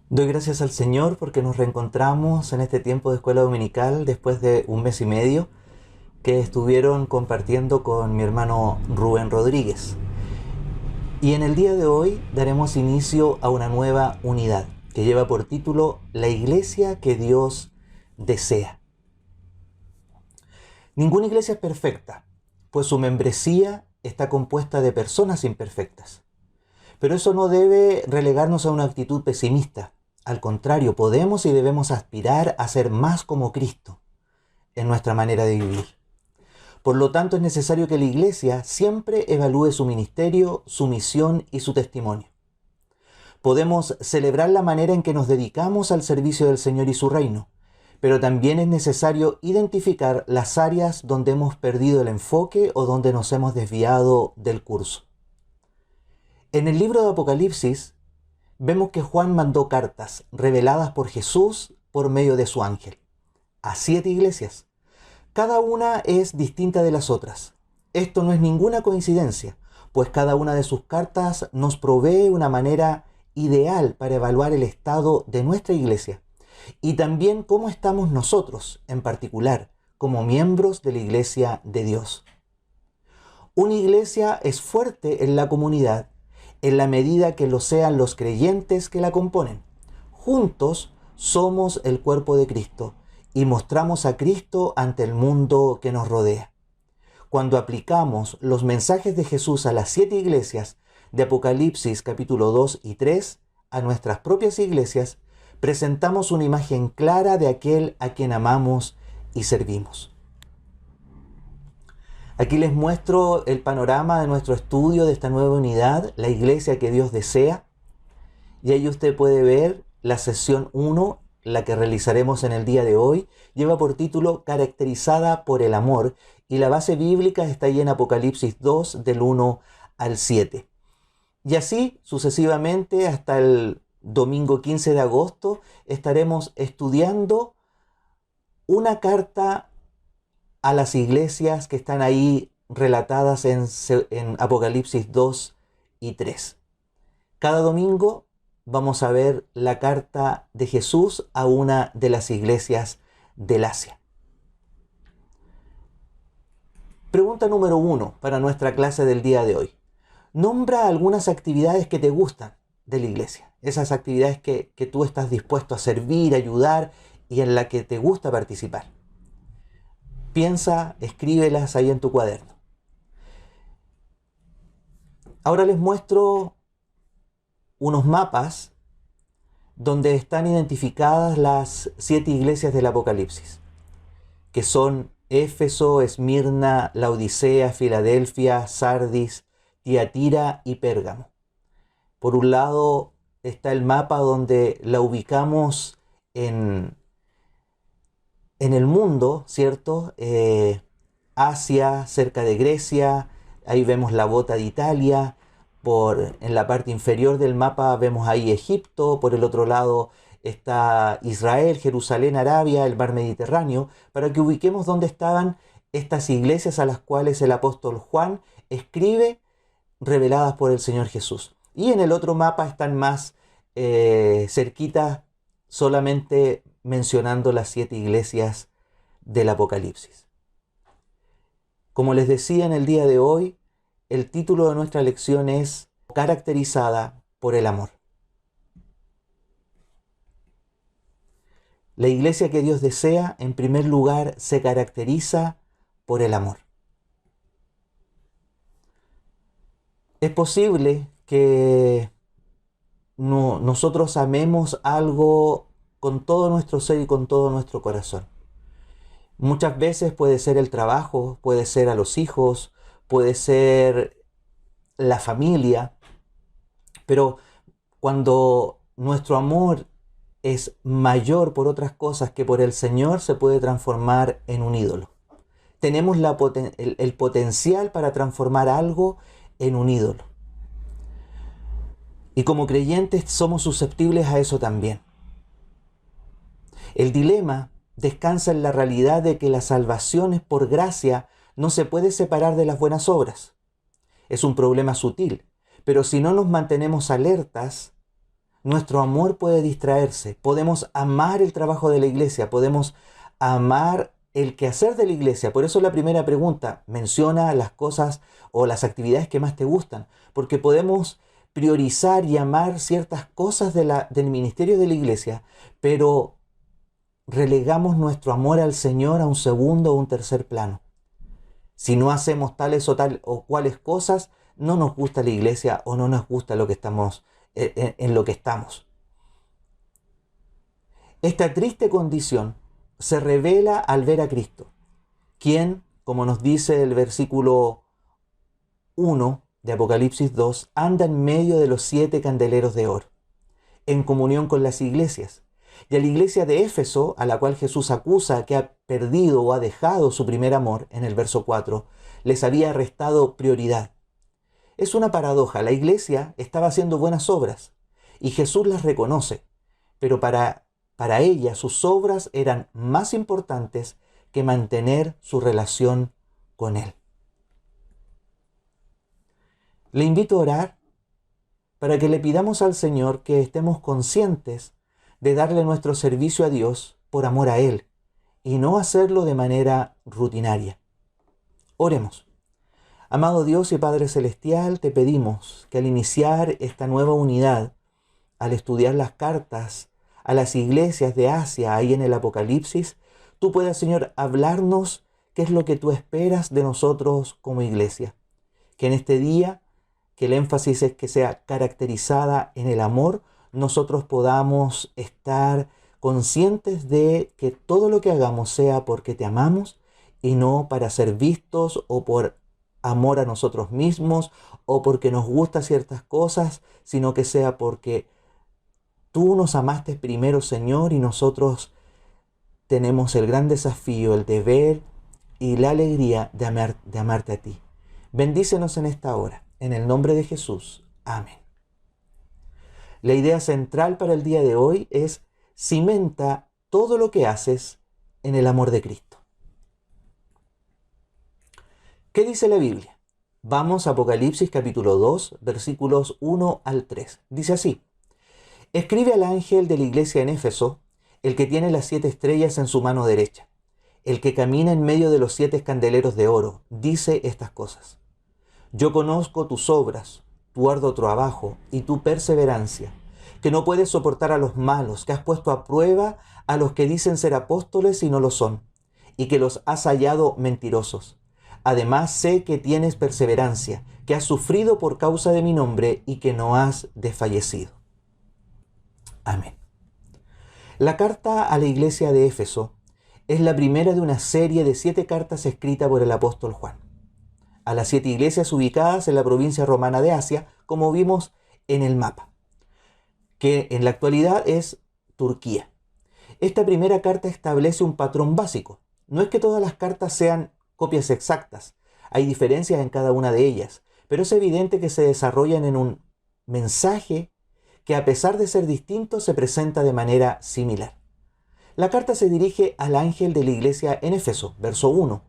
Doy gracias al Señor porque nos reencontramos en este tiempo de escuela dominical después de un mes y medio que estuvieron compartiendo con mi hermano Rubén Rodríguez. Y en el día de hoy daremos inicio a una nueva unidad que lleva por título La iglesia que Dios desea. Ninguna iglesia es perfecta, pues su membresía está compuesta de personas imperfectas. Pero eso no debe relegarnos a una actitud pesimista. Al contrario, podemos y debemos aspirar a ser más como Cristo en nuestra manera de vivir. Por lo tanto, es necesario que la Iglesia siempre evalúe su ministerio, su misión y su testimonio. Podemos celebrar la manera en que nos dedicamos al servicio del Señor y su reino, pero también es necesario identificar las áreas donde hemos perdido el enfoque o donde nos hemos desviado del curso. En el libro de Apocalipsis vemos que Juan mandó cartas reveladas por Jesús por medio de su ángel a 7 iglesias. Cada una es distinta de las otras. Esto no es ninguna coincidencia, pues cada una de sus cartas nos provee una manera ideal para evaluar el estado de nuestra iglesia y también cómo estamos nosotros, en particular, como miembros de la iglesia de Dios. Una iglesia es fuerte en la comunidad en la medida que lo sean los creyentes que la componen. Juntos somos el cuerpo de Cristo y mostramos a Cristo ante el mundo que nos rodea. Cuando aplicamos los mensajes de Jesús a las 7 iglesias de Apocalipsis capítulo 2 y 3 a nuestras propias iglesias, presentamos una imagen clara de aquel a quien amamos y servimos. Aquí les muestro el panorama de nuestro estudio de esta nueva unidad, la iglesia que Dios desea. Y ahí usted puede ver la sesión 1, la que realizaremos en el día de hoy, lleva por título Caracterizada por el amor, y la base bíblica está ahí en Apocalipsis 2, del 1 al 7. Y así sucesivamente hasta el domingo 15 de agosto estaremos estudiando una carta a las iglesias que están ahí relatadas en Apocalipsis 2 y 3. Cada domingo vamos a ver la carta de Jesús a una de las iglesias del Asia. Pregunta número 1 para nuestra clase del día de hoy. Nombra algunas actividades que te gustan de la iglesia. Esas actividades que tú estás dispuesto a servir, ayudar y en la que te gusta participar. Piensa, escríbelas ahí en tu cuaderno. Ahora les muestro unos mapas donde están identificadas las 7 iglesias del Apocalipsis, que son Éfeso, Esmirna, Laodicea, Filadelfia, Sardis, Tiatira y Pérgamo. Por un lado está el mapa donde la ubicamos en el mundo, ¿cierto? Asia, cerca de Grecia, ahí vemos la bota de Italia, en la parte inferior del mapa vemos ahí Egipto, por el otro lado está Israel, Jerusalén, Arabia, el mar Mediterráneo, para que ubiquemos dónde estaban estas iglesias a las cuales el apóstol Juan escribe, reveladas por el Señor Jesús. Y en el otro mapa están más cerquitas, solamente mencionando las 7 iglesias del Apocalipsis. Como les decía en el día de hoy, el título de nuestra lección es Caracterizada por el amor. La iglesia que Dios desea, en primer lugar, se caracteriza por el amor. Es posible que nosotros amemos algo con todo nuestro ser y con todo nuestro corazón. Muchas veces puede ser el trabajo, puede ser a los hijos, puede ser la familia, pero cuando nuestro amor es mayor por otras cosas que por el Señor, se puede transformar en un ídolo. Tenemos el potencial para transformar algo en un ídolo. Y como creyentes somos susceptibles a eso también. El dilema descansa en la realidad de que la salvación es por gracia, no se puede separar de las buenas obras. Es un problema sutil, pero si no nos mantenemos alertas, nuestro amor puede distraerse. Podemos amar el trabajo de la iglesia, podemos amar el quehacer de la iglesia. Por eso la primera pregunta, menciona las cosas o las actividades que más te gustan, porque podemos priorizar y amar ciertas cosas del ministerio de la iglesia, pero relegamos nuestro amor al Señor a un segundo o un tercer plano. Si no hacemos tales o cuales cosas, no nos gusta la iglesia o no nos gusta lo que estamos en lo que estamos. Esta triste condición se revela al ver a Cristo, quien, como nos dice el versículo 1 de Apocalipsis 2, anda en medio de los 7 candeleros de oro, en comunión con las iglesias. Y a la iglesia de Éfeso, a la cual Jesús acusa que ha perdido o ha dejado su primer amor, en el verso 4, les había restado prioridad. Es una paradoja, la iglesia estaba haciendo buenas obras y Jesús las reconoce, pero para ella sus obras eran más importantes que mantener su relación con Él. Le invito a orar para que le pidamos al Señor que estemos conscientes de darle nuestro servicio a Dios por amor a Él y no hacerlo de manera rutinaria. Oremos. Amado Dios y Padre Celestial, te pedimos que al iniciar esta nueva unidad, al estudiar las cartas a las iglesias de Asia, ahí en el Apocalipsis, tú puedas, Señor, hablarnos qué es lo que tú esperas de nosotros como iglesia. Que en este día, que el énfasis es que sea caracterizada en el amor, nosotros podamos estar conscientes de que todo lo que hagamos sea porque te amamos y no para ser vistos o por amor a nosotros mismos o porque nos gustan ciertas cosas, sino que sea porque tú nos amaste primero, Señor, y nosotros tenemos el gran desafío, el deber y la alegría de amarte a ti. Bendícenos en esta hora, en el nombre de Jesús. Amén. La idea central para el día de hoy es: cimenta todo lo que haces en el amor de Cristo. ¿Qué dice la Biblia? Vamos a Apocalipsis capítulo 2, versículos 1 al 3. Dice así: escribe al ángel de la iglesia en Éfeso, el que tiene las 7 estrellas en su mano derecha, el que camina en medio de los 7 candeleros de oro, dice estas cosas: yo conozco tus obras, tu arduo trabajo y tu perseverancia, que no puedes soportar a los malos, que has puesto a prueba a los que dicen ser apóstoles y no lo son, y que los has hallado mentirosos. Además sé que tienes perseverancia, que has sufrido por causa de mi nombre y que no has desfallecido. Amén. La carta a la iglesia de Éfeso es la primera de una serie de 7 cartas escritas por el apóstol Juan a las 7 iglesias ubicadas en la provincia romana de Asia, como vimos en el mapa, que en la actualidad es Turquía. Esta primera carta establece un patrón básico. No es que todas las cartas sean copias exactas, hay diferencias en cada una de ellas, pero es evidente que se desarrollan en un mensaje que, a pesar de ser distinto, se presenta de manera similar. La carta se dirige al ángel de la iglesia en Éfeso, verso 1.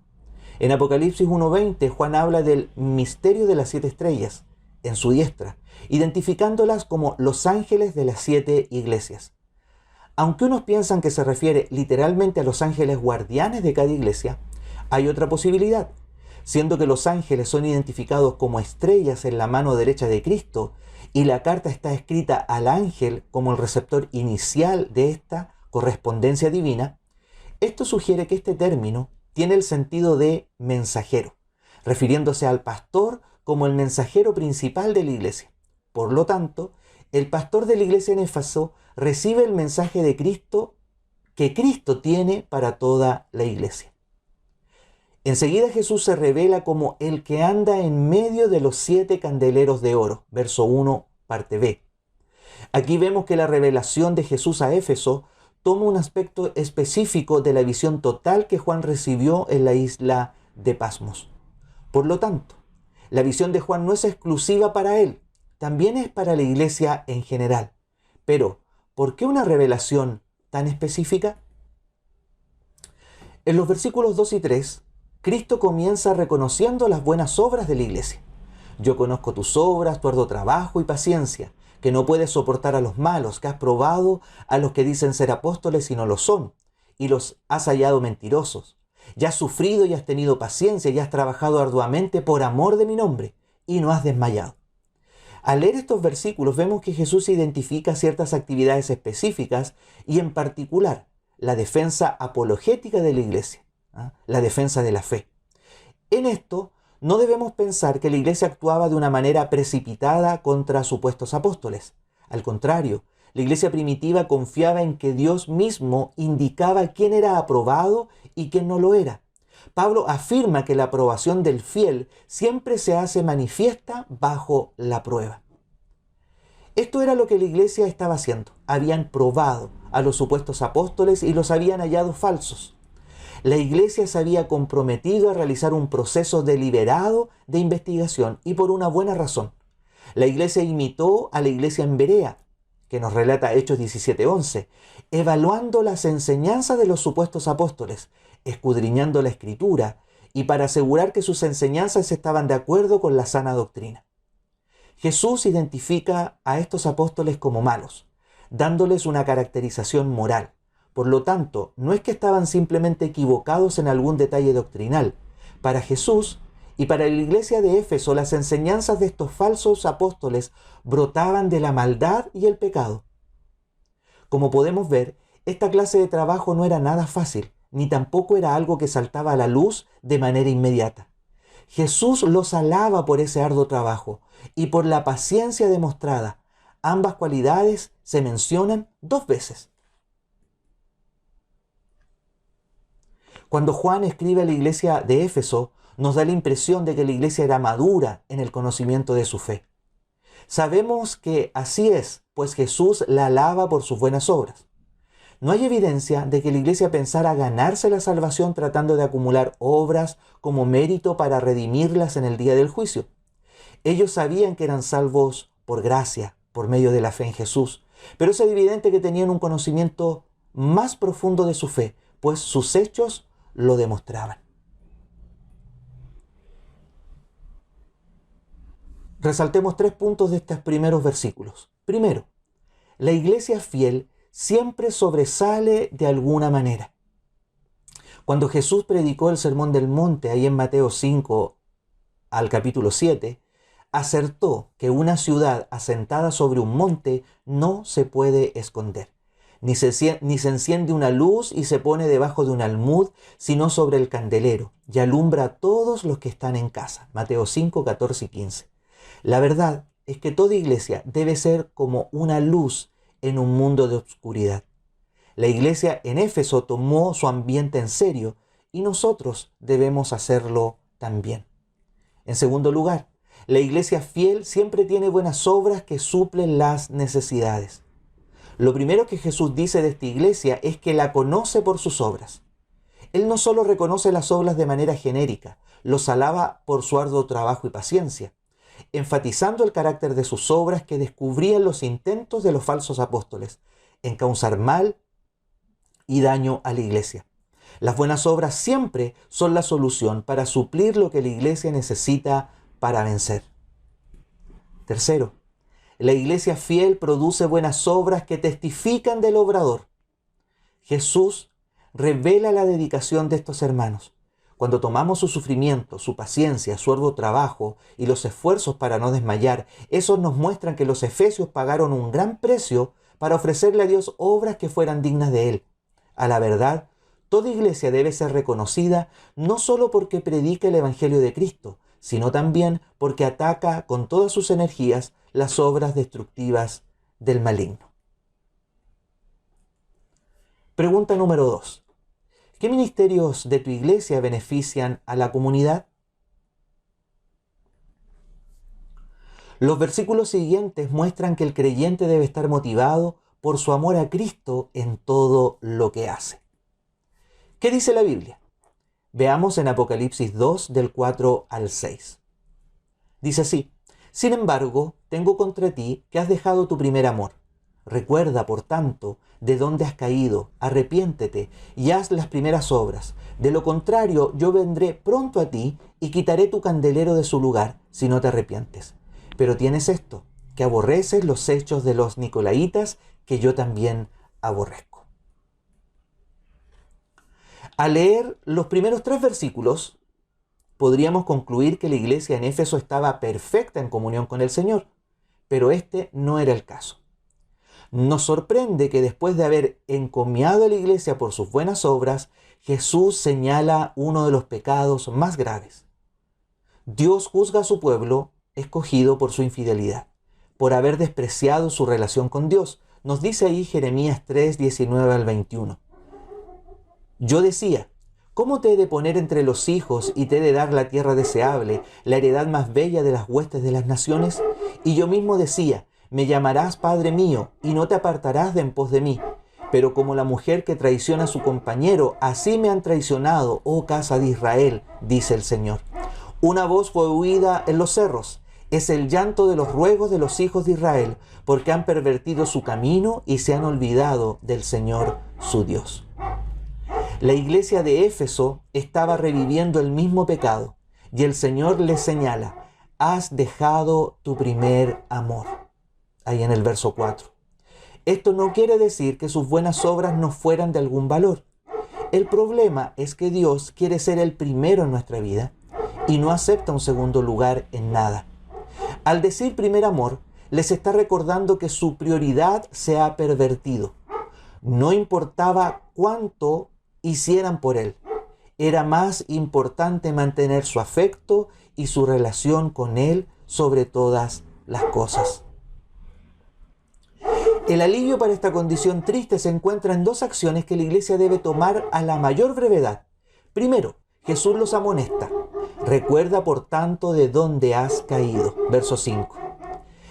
En Apocalipsis 1:20, Juan habla del misterio de las 7 estrellas en su diestra, identificándolas como los ángeles de las 7 iglesias. Aunque unos piensan que se refiere literalmente a los ángeles guardianes de cada iglesia, hay otra posibilidad, siendo que los ángeles son identificados como estrellas en la mano derecha de Cristo y la carta está escrita al ángel como el receptor inicial de esta correspondencia divina. Esto sugiere que este término tiene el sentido de mensajero, refiriéndose al pastor como el mensajero principal de la iglesia. Por lo tanto, el pastor de la iglesia en Éfeso recibe el mensaje de Cristo que Cristo tiene para toda la iglesia. Enseguida Jesús se revela como el que anda en medio de los 7 candeleros de oro, verso 1, parte B. Aquí vemos que la revelación de Jesús a Éfeso toma un aspecto específico de la visión total que Juan recibió en la isla de Pasmos. Por lo tanto, la visión de Juan no es exclusiva para él, también es para la iglesia en general. Pero, ¿por qué una revelación tan específica? En los versículos 2 y 3, Cristo comienza reconociendo las buenas obras de la iglesia. Yo conozco tus obras, tu arduo trabajo y paciencia, que no puedes soportar a los malos, que has probado a los que dicen ser apóstoles y no lo son, y los has hallado mentirosos. Ya has sufrido y has tenido paciencia y has trabajado arduamente por amor de mi nombre, y no has desmayado. Al leer estos versículos vemos que Jesús identifica ciertas actividades específicas y en particular la defensa apologética de la iglesia, la defensa de la fe. En esto no debemos pensar que la iglesia actuaba de una manera precipitada contra supuestos apóstoles. Al contrario, la iglesia primitiva confiaba en que Dios mismo indicaba quién era aprobado y quién no lo era. Pablo afirma que la aprobación del fiel siempre se hace manifiesta bajo la prueba. Esto era lo que la iglesia estaba haciendo. Habían probado a los supuestos apóstoles y los habían hallado falsos. La iglesia se había comprometido a realizar un proceso deliberado de investigación y por una buena razón. La iglesia imitó a la iglesia en Berea, que nos relata Hechos 17:11, evaluando las enseñanzas de los supuestos apóstoles, escudriñando la Escritura y para asegurar que sus enseñanzas estaban de acuerdo con la sana doctrina. Jesús identifica a estos apóstoles como malos, dándoles una caracterización moral. Por lo tanto, no es que estaban simplemente equivocados en algún detalle doctrinal. Para Jesús y para la iglesia de Éfeso, las enseñanzas de estos falsos apóstoles brotaban de la maldad y el pecado. Como podemos ver, esta clase de trabajo no era nada fácil, ni tampoco era algo que saltaba a la luz de manera inmediata. Jesús los alaba por ese arduo trabajo y por la paciencia demostrada. Ambas cualidades se mencionan 2 veces. Cuando Juan escribe a la iglesia de Éfeso, nos da la impresión de que la iglesia era madura en el conocimiento de su fe. Sabemos que así es, pues Jesús la alaba por sus buenas obras. No hay evidencia de que la iglesia pensara ganarse la salvación tratando de acumular obras como mérito para redimirlas en el día del juicio. Ellos sabían que eran salvos por gracia, por medio de la fe en Jesús, pero es evidente que tenían un conocimiento más profundo de su fe, pues sus hechos lo demostraban. Resaltemos 3 puntos de estos primeros versículos. Primero, la iglesia fiel siempre sobresale de alguna manera. Cuando Jesús predicó el Sermón del Monte, ahí en Mateo 5 al capítulo 7, acertó que una ciudad asentada sobre un monte no se puede esconder. Ni se enciende una luz y se pone debajo de un almud, sino sobre el candelero, y alumbra a todos los que están en casa. Mateo 5, 14 y 15. La verdad es que toda iglesia debe ser como una luz en un mundo de oscuridad. La iglesia en Éfeso tomó su ambiente en serio y nosotros debemos hacerlo también. En segundo lugar, la iglesia fiel siempre tiene buenas obras que suplen las necesidades. Lo primero que Jesús dice de esta iglesia es que la conoce por sus obras. Él no solo reconoce las obras de manera genérica, los alaba por su arduo trabajo y paciencia, enfatizando el carácter de sus obras que descubrían los intentos de los falsos apóstoles en causar mal y daño a la iglesia. Las buenas obras siempre son la solución para suplir lo que la iglesia necesita para vencer. Tercero, la iglesia fiel produce buenas obras que testifican del obrador. Jesús revela la dedicación de estos hermanos. Cuando tomamos su sufrimiento, su paciencia, su arduo trabajo y los esfuerzos para no desmayar, esos nos muestran que los efesios pagaron un gran precio para ofrecerle a Dios obras que fueran dignas de Él. A la verdad, toda iglesia debe ser reconocida no solo porque predica el Evangelio de Cristo, sino también porque ataca con todas sus energías las obras destructivas del maligno. Pregunta número 2. ¿Qué ministerios de tu iglesia benefician a la comunidad? Los versículos siguientes muestran que el creyente debe estar motivado por su amor a Cristo en todo lo que hace. ¿Qué dice la Biblia? Veamos en Apocalipsis 2, del 4 al 6. Dice así: Sin embargo, tengo contra ti que has dejado tu primer amor. Recuerda, por tanto, de dónde has caído, arrepiéntete y haz las primeras obras. De lo contrario, yo vendré pronto a ti y quitaré tu candelero de su lugar si no te arrepientes. Pero tienes esto, que aborreces los hechos de los nicolaítas, que yo también aborrezco. Al leer los primeros 3 versículos, podríamos concluir que la iglesia en Éfeso estaba perfecta en comunión con el Señor, pero este no era el caso. Nos sorprende que después de haber encomiado a la iglesia por sus buenas obras, Jesús señala uno de los pecados más graves. Dios juzga a su pueblo escogido por su infidelidad, por haber despreciado su relación con Dios. Nos dice ahí Jeremías 3, 19 al 21. Yo decía, ¿cómo te he de poner entre los hijos y te he de dar la tierra deseable, la heredad más bella de las huestes de las naciones? Y yo mismo decía, me llamarás Padre mío, y no te apartarás de en pos de mí. Pero como la mujer que traiciona a su compañero, así me han traicionado, oh casa de Israel, dice el Señor. Una voz fue oída en los cerros, es el llanto de los ruegos de los hijos de Israel, porque han pervertido su camino y se han olvidado del Señor su Dios. La iglesia de Éfeso estaba reviviendo el mismo pecado, y el Señor les señala, has dejado tu primer amor. Ahí en el verso 4. Esto no quiere decir que sus buenas obras no fueran de algún valor. El problema es que Dios quiere ser el primero en nuestra vida y no acepta un segundo lugar en nada. Al decir primer amor, les está recordando que su prioridad se ha pervertido. No importaba cuánto hicieran por Él. Era más importante mantener su afecto y su relación con Él sobre todas las cosas. El alivio para esta condición triste se encuentra en 2 acciones que la iglesia debe tomar a la mayor brevedad. Primero, Jesús los amonesta. Recuerda por tanto de dónde has caído. Verso 5.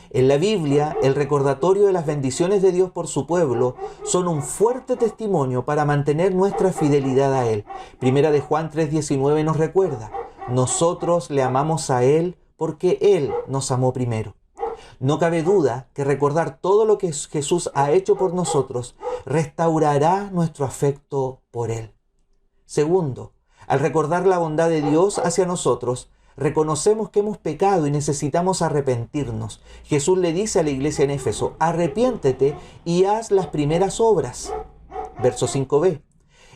En la Biblia, el recordatorio de las bendiciones de Dios por su pueblo son un fuerte testimonio para mantener nuestra fidelidad a Él. Primera de Juan 3:19 nos recuerda, nosotros le amamos a Él porque Él nos amó primero. No cabe duda que recordar todo lo que Jesús ha hecho por nosotros restaurará nuestro afecto por Él. Segundo, al recordar la bondad de Dios hacia nosotros, reconocemos que hemos pecado y necesitamos arrepentirnos. Jesús le dice a la iglesia en Éfeso, arrepiéntete y haz las primeras obras. Verso 5b.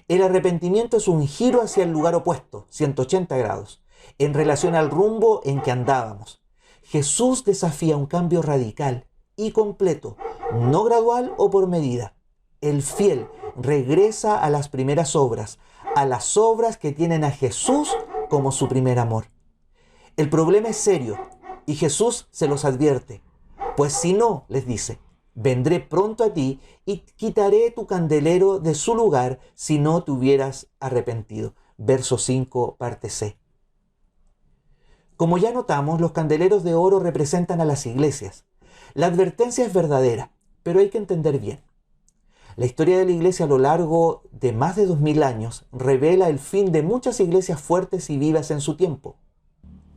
El arrepentimiento es un giro hacia el lugar opuesto, 180 grados, en relación al rumbo en que andábamos. Jesús desafía un cambio radical y completo, no gradual o por medida. El fiel regresa a las primeras obras, a las obras que tienen a Jesús como su primer amor. El problema es serio y Jesús se los advierte, pues si no, les dice, vendré pronto a ti y quitaré tu candelero de su lugar si no te hubieras arrepentido. Verso 5, parte C. Como ya notamos, los candeleros de oro representan a las iglesias. La advertencia es verdadera, pero hay que entender bien. La historia de la iglesia a lo largo de más de 2000 años revela el fin de muchas iglesias fuertes y vivas en su tiempo,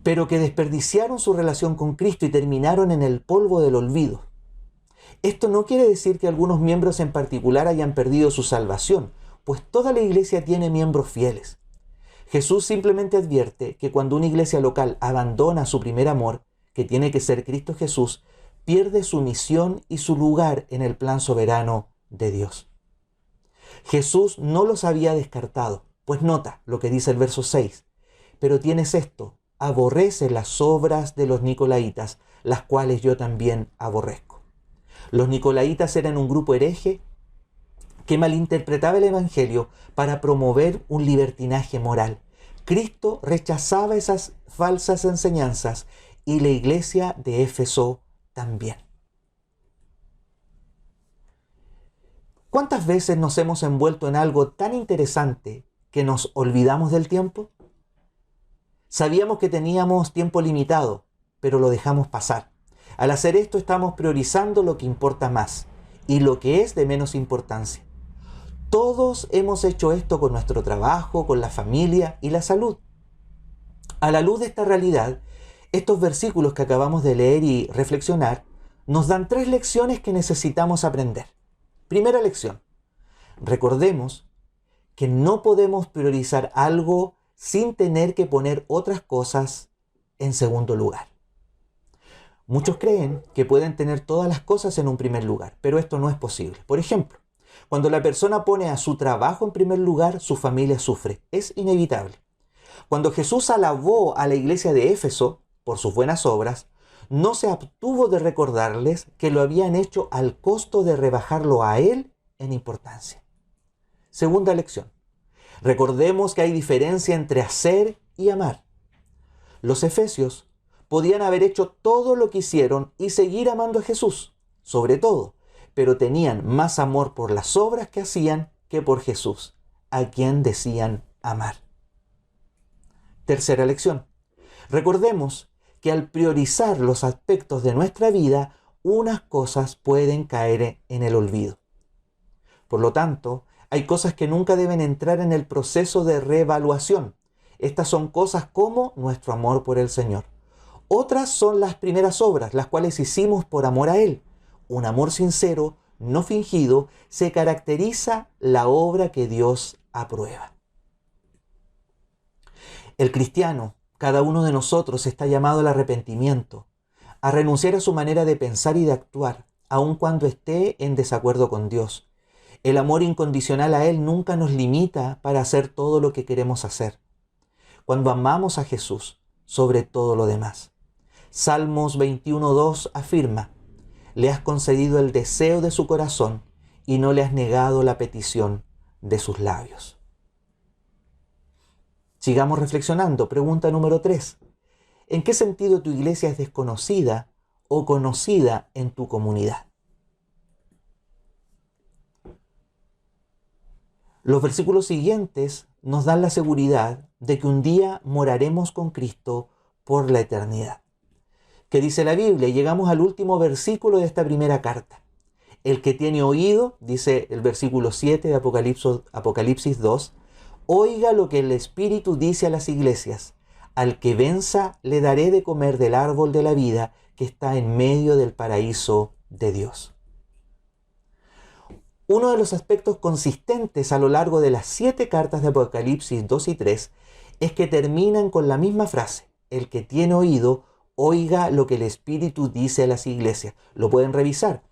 pero que desperdiciaron su relación con Cristo y terminaron en el polvo del olvido. Esto no quiere decir que algunos miembros en particular hayan perdido su salvación, pues toda la iglesia tiene miembros fieles. Jesús simplemente advierte que cuando una iglesia local abandona su primer amor, que tiene que ser Cristo Jesús, pierde su misión y su lugar en el plan soberano de Dios. Jesús no los había descartado, pues nota lo que dice el verso 6, pero tienes esto, aborrece las obras de los nicolaítas, las cuales yo también aborrezco. Los nicolaítas eran un grupo hereje que malinterpretaba el Evangelio para promover un libertinaje moral. Cristo rechazaba esas falsas enseñanzas y la iglesia de Éfeso también. ¿Cuántas veces nos hemos envuelto en algo tan interesante que nos olvidamos del tiempo? Sabíamos que teníamos tiempo limitado, pero lo dejamos pasar. Al hacer esto estamos priorizando lo que importa más y lo que es de menos importancia. Todos hemos hecho esto con nuestro trabajo, con la familia y la salud. A la luz de esta realidad, estos versículos que acabamos de leer y reflexionar nos dan 3 lecciones que necesitamos aprender. Primera lección. Recordemos que no podemos priorizar algo sin tener que poner otras cosas en segundo lugar. Muchos creen que pueden tener todas las cosas en un primer lugar, pero esto no es posible. Por ejemplo, cuando la persona pone a su trabajo en primer lugar, su familia sufre. Es inevitable. Cuando Jesús alabó a la iglesia de Éfeso por sus buenas obras, no se abstuvo de recordarles que lo habían hecho al costo de rebajarlo a él en importancia. Segunda lección. Recordemos que hay diferencia entre hacer y amar. Los efesios podían haber hecho todo lo que hicieron y seguir amando a Jesús, sobre todo, pero tenían más amor por las obras que hacían que por Jesús, a quien decían amar. Tercera lección. Recordemos que al priorizar los aspectos de nuestra vida, unas cosas pueden caer en el olvido. Por lo tanto, hay cosas que nunca deben entrar en el proceso de reevaluación. Estas son cosas como nuestro amor por el Señor. Otras son las primeras obras, las cuales hicimos por amor a Él. Un amor sincero, no fingido, se caracteriza la obra que Dios aprueba. El cristiano, cada uno de nosotros, está llamado al arrepentimiento, a renunciar a su manera de pensar y de actuar, aun cuando esté en desacuerdo con Dios. El amor incondicional a Él nunca nos limita para hacer todo lo que queremos hacer. Cuando amamos a Jesús sobre todo lo demás. Salmos 21:2 afirma: le has concedido el deseo de su corazón y no le has negado la petición de sus labios. Sigamos reflexionando. Pregunta número 3. ¿En qué sentido tu iglesia es desconocida o conocida en tu comunidad? Los versículos siguientes nos dan la seguridad de que un día moraremos con Cristo por la eternidad. ¿Qué dice la Biblia? Llegamos al último versículo de esta primera carta. El que tiene oído, dice el versículo 7 de Apocalipsis 2, oiga lo que el Espíritu dice a las iglesias. Al que venza le daré de comer del árbol de la vida que está en medio del paraíso de Dios. Uno de los aspectos consistentes a lo largo de las 7 cartas de Apocalipsis 2 y 3 es que terminan con la misma frase: el que tiene oído, oiga lo que el Espíritu dice a las iglesias. Lo pueden revisar.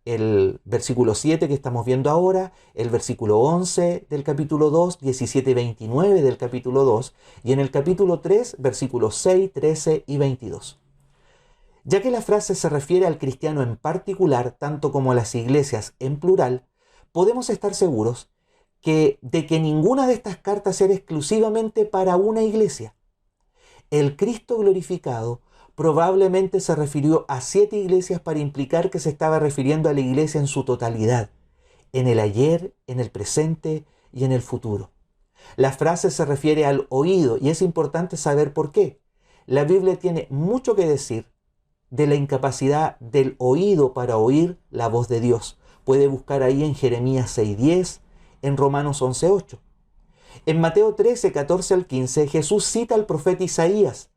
El versículo 7 que estamos viendo ahora, el versículo 11 del capítulo 2, 17 y 29 del capítulo 2, y en el capítulo 3, versículos 6, 13 y 22. Ya que la frase se refiere al cristiano en particular, tanto como a las iglesias en plural, podemos estar seguros de que ninguna de estas cartas era exclusivamente para una iglesia. El Cristo glorificado probablemente se refirió a 7 iglesias para implicar que se estaba refiriendo a la iglesia en su totalidad, en el ayer, en el presente y en el futuro. La frase se refiere al oído y es importante saber por qué. La Biblia tiene mucho que decir de la incapacidad del oído para oír la voz de Dios. Puede buscar ahí en Jeremías 6:10, en Romanos 11:8. En Mateo 13, 14 al 15, Jesús cita al profeta Isaías,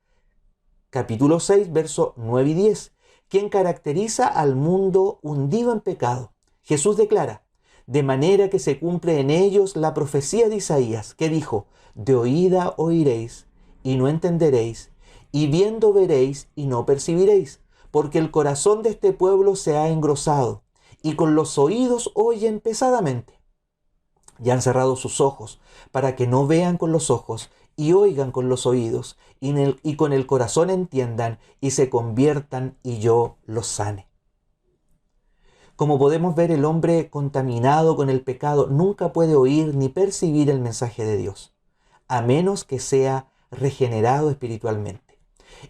capítulo 6, versos 9 y 10, quien caracteriza al mundo hundido en pecado. Jesús declara: de manera que se cumple en ellos la profecía de Isaías, que dijo: de oída oiréis y no entenderéis, y viendo veréis y no percibiréis, porque el corazón de este pueblo se ha engrosado, y con los oídos oyen pesadamente, y han cerrado sus ojos, para que no vean con los ojos, y oigan con los oídos, y con el corazón entiendan, y se conviertan, y yo los sane. Como podemos ver, el hombre contaminado con el pecado nunca puede oír ni percibir el mensaje de Dios, a menos que sea regenerado espiritualmente.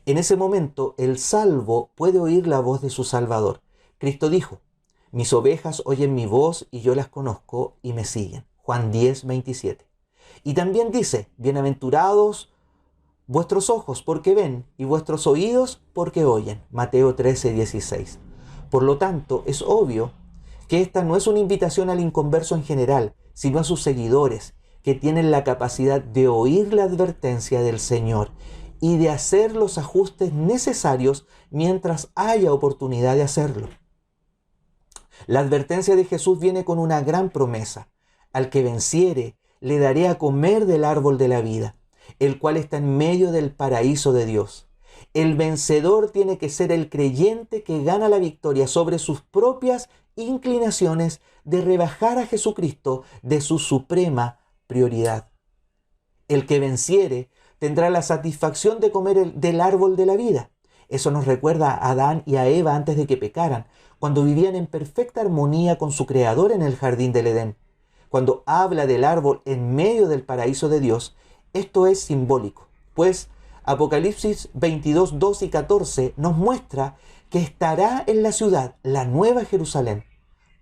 En ese momento, el salvo puede oír la voz de su Salvador. Cristo dijo: mis ovejas oyen mi voz y yo las conozco y me siguen. Juan 10:27. Y también dice: bienaventurados vuestros ojos porque ven y vuestros oídos porque oyen. Mateo 13:16. Por lo tanto, es obvio que esta no es una invitación al inconverso en general, sino a sus seguidores, que tienen la capacidad de oír la advertencia del Señor y de hacer los ajustes necesarios mientras haya oportunidad de hacerlo. La advertencia de Jesús viene con una gran promesa: al que venciere, le daré a comer del árbol de la vida, el cual está en medio del paraíso de Dios. El vencedor tiene que ser el creyente que gana la victoria sobre sus propias inclinaciones de rebajar a Jesucristo de su suprema prioridad. El que venciere tendrá la satisfacción de comer del árbol de la vida. Eso nos recuerda a Adán y a Eva antes de que pecaran, cuando vivían en perfecta armonía con su Creador en el jardín del Edén. Cuando habla del árbol en medio del paraíso de Dios, esto es simbólico, pues Apocalipsis 22, 2 y 14 nos muestra que estará en la ciudad la nueva Jerusalén.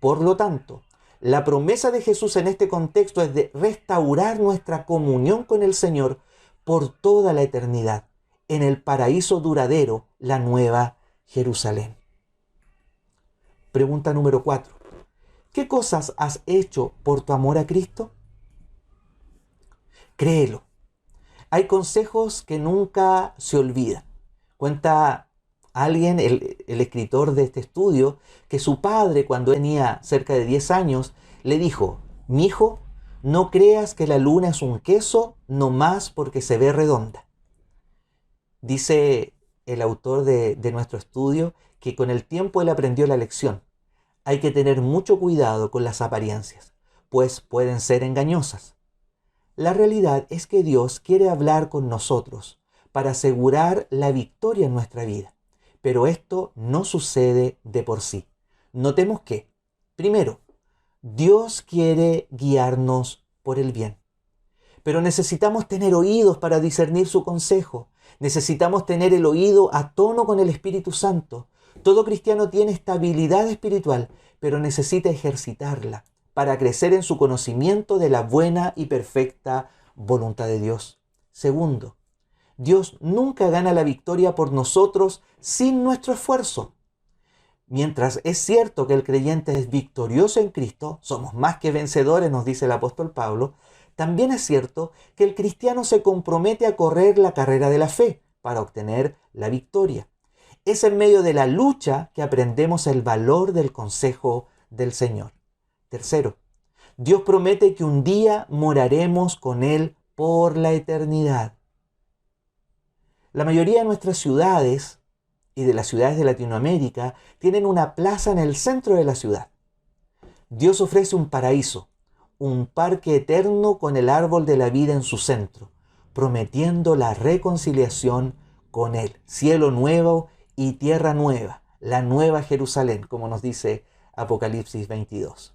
Por lo tanto, la promesa de Jesús en este contexto es de restaurar nuestra comunión con el Señor por toda la eternidad, en el paraíso duradero, la nueva Jerusalén. Pregunta número 4. ¿Qué cosas has hecho por tu amor a Cristo? Créelo. Hay consejos que nunca se olvidan. Cuenta alguien, el escritor de este estudio, que su padre, cuando tenía cerca de 10 años, le dijo: mi hijo, no creas que la luna es un queso nomás porque se ve redonda. Dice el autor de nuestro estudio que con el tiempo él aprendió la lección. Hay que tener mucho cuidado con las apariencias, pues pueden ser engañosas. La realidad es que Dios quiere hablar con nosotros para asegurar la victoria en nuestra vida, pero esto no sucede de por sí. Notemos que, primero, Dios quiere guiarnos por el bien, pero necesitamos tener oídos para discernir su consejo. Necesitamos tener el oído a tono con el Espíritu Santo. Todo cristiano tiene estabilidad espiritual, pero necesita ejercitarla para crecer en su conocimiento de la buena y perfecta voluntad de Dios. Segundo, Dios nunca gana la victoria por nosotros sin nuestro esfuerzo. Mientras es cierto que el creyente es victorioso en Cristo, somos más que vencedores, nos dice el apóstol Pablo, también es cierto que el cristiano se compromete a correr la carrera de la fe para obtener la victoria. Es en medio de la lucha que aprendemos el valor del consejo del Señor. Tercero, Dios promete que un día moraremos con Él por la eternidad. La mayoría de nuestras ciudades y de las ciudades de Latinoamérica tienen una plaza en el centro de la ciudad. Dios ofrece un paraíso, un parque eterno con el árbol de la vida en su centro, prometiendo la reconciliación con Él. Cielo nuevo y tierra nueva, la nueva Jerusalén, como nos dice Apocalipsis 22.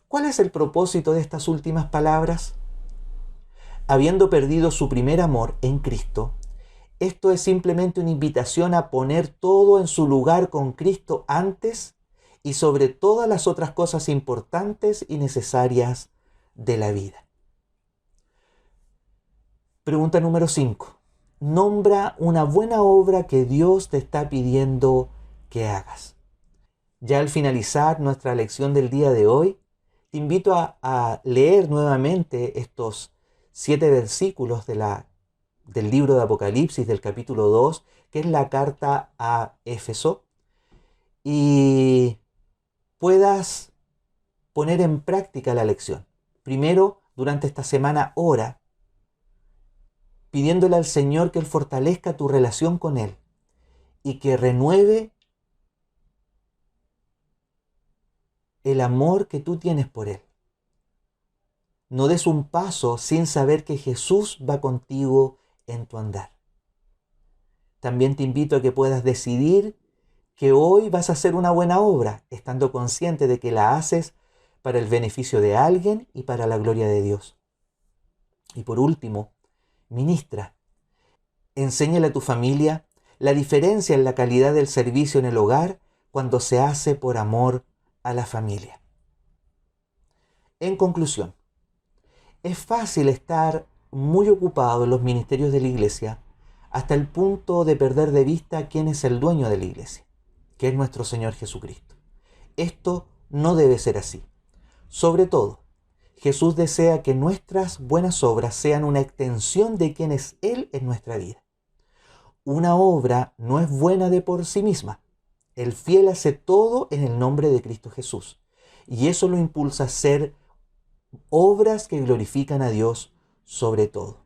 ¿Cuál es el propósito de estas últimas palabras? Habiendo perdido su primer amor en Cristo, esto es simplemente una invitación a poner todo en su lugar con Cristo antes y sobre todas las otras cosas importantes y necesarias de la vida. Pregunta número 5. Nombra una buena obra que Dios te está pidiendo que hagas. Ya al finalizar nuestra lección del día de hoy, te invito a leer nuevamente estos 7 versículos del libro de Apocalipsis, del capítulo 2, que es la carta a Éfeso, y puedas poner en práctica la lección. Primero, durante esta semana, ora, pidiéndole al Señor que Él fortalezca tu relación con Él y que renueve el amor que tú tienes por Él. No des un paso sin saber que Jesús va contigo en tu andar. También te invito a que puedas decidir que hoy vas a hacer una buena obra, estando consciente de que la haces para el beneficio de alguien y para la gloria de Dios. Y por último, ministra. Enséñale a tu familia la diferencia en la calidad del servicio en el hogar cuando se hace por amor a la familia. En conclusión, es fácil estar muy ocupado en los ministerios de la iglesia hasta el punto de perder de vista quién es el dueño de la iglesia, que es nuestro Señor Jesucristo. Esto no debe ser así. Sobre todo, Jesús desea que nuestras buenas obras sean una extensión de quién es Él en nuestra vida. Una obra no es buena de por sí misma. El fiel hace todo en el nombre de Cristo Jesús, y eso lo impulsa a hacer obras que glorifican a Dios sobre todo.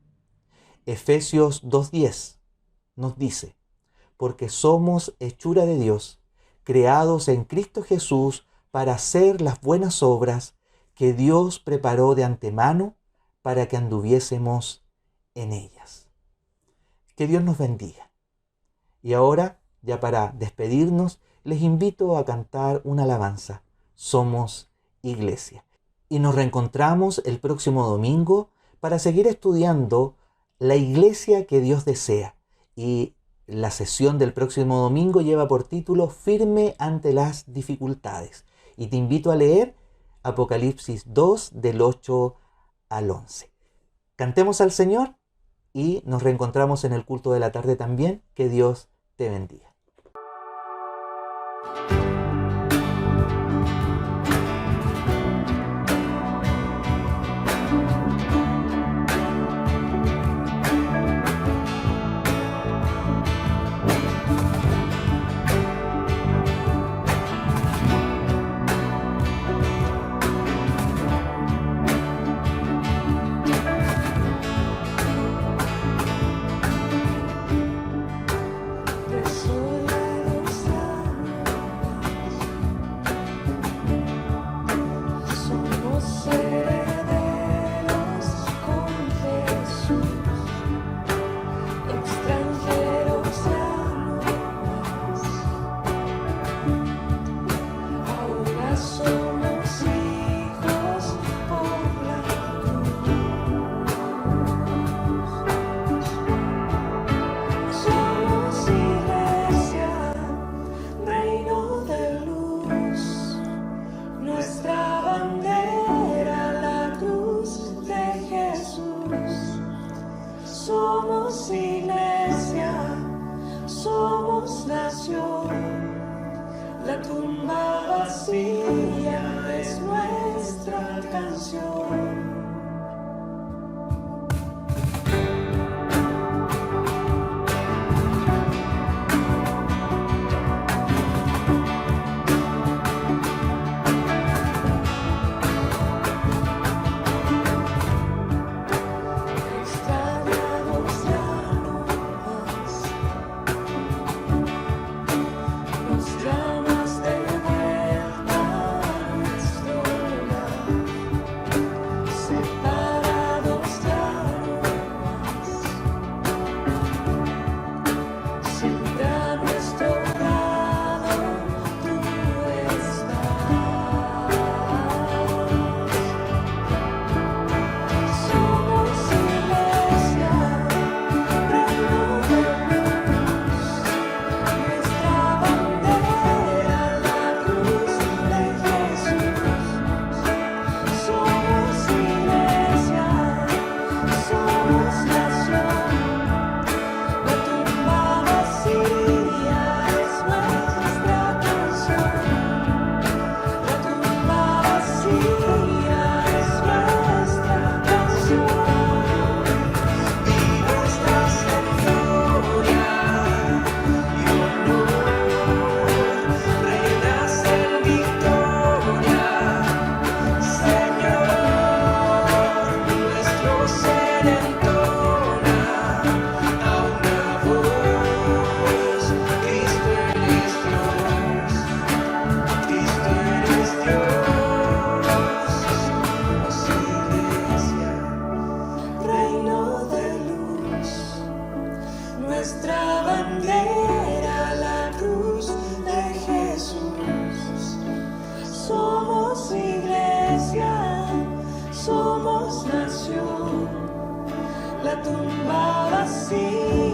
Efesios 2:10 nos dice, porque somos hechura de Dios, creados en Cristo Jesús para hacer las buenas obras que Dios preparó de antemano para que anduviésemos en ellas. Que Dios nos bendiga. Y ahora, ya para despedirnos, les invito a cantar una alabanza. Somos Iglesia. Y nos reencontramos el próximo domingo para seguir estudiando la iglesia que Dios desea. Y la sesión del próximo domingo lleva por título Firme ante las dificultades. Y te invito a leer Apocalipsis 2 del 8 al 11. Cantemos al Señor y nos reencontramos en el culto de la tarde también. Que Dios te bendiga. Somos iglesia, somos nación, la tumba vacía es nuestra canción. Nuestra bandera, la cruz de Jesús. Somos iglesia, somos nación, la tumba vacía